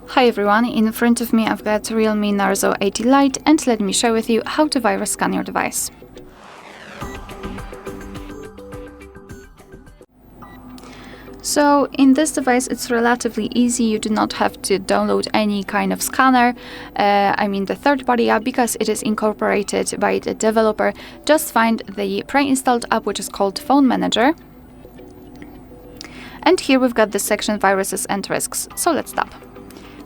Hi everyone, in front of me I've got REALME Narzo 80 Lite, and let me share with you how to virus scan your device. So in this device it's relatively easy. You do not have to download any kind of scanner, the third-party app, because it is incorporated by the developer. Just find the pre-installed app, which is called PhoneManager. And here we've got the section viruses and risks, so let's tap.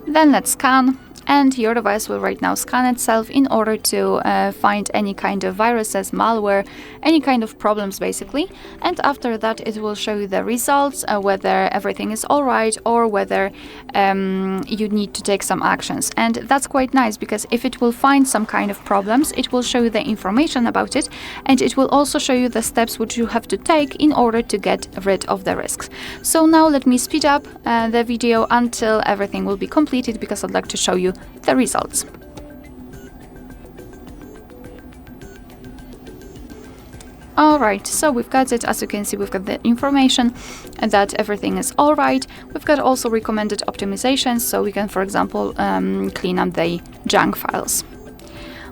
Then let's scan, and your device will right now scan itself in order to find any kind of viruses, malware, any kind of problems basically. And after that it will show you the results, whether everything is alright or whether you need to take some actions. And that's quite nice, because if it will find some kind of problems, it will show you the information about it, and it will also show you the steps which you have to take in order to get rid of the risks. So now let me speed up the video until everything will be completed, because I'd like to show you the results. Alright, so we've got it. As you can see, we've got the information and that everything is alright. We've got also recommended optimizations, so we can, for example, clean up the junk files.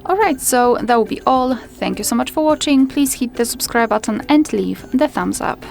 Alright, so that will be all. Thank you so much for watching. Please hit the subscribe button and leave the thumbs up.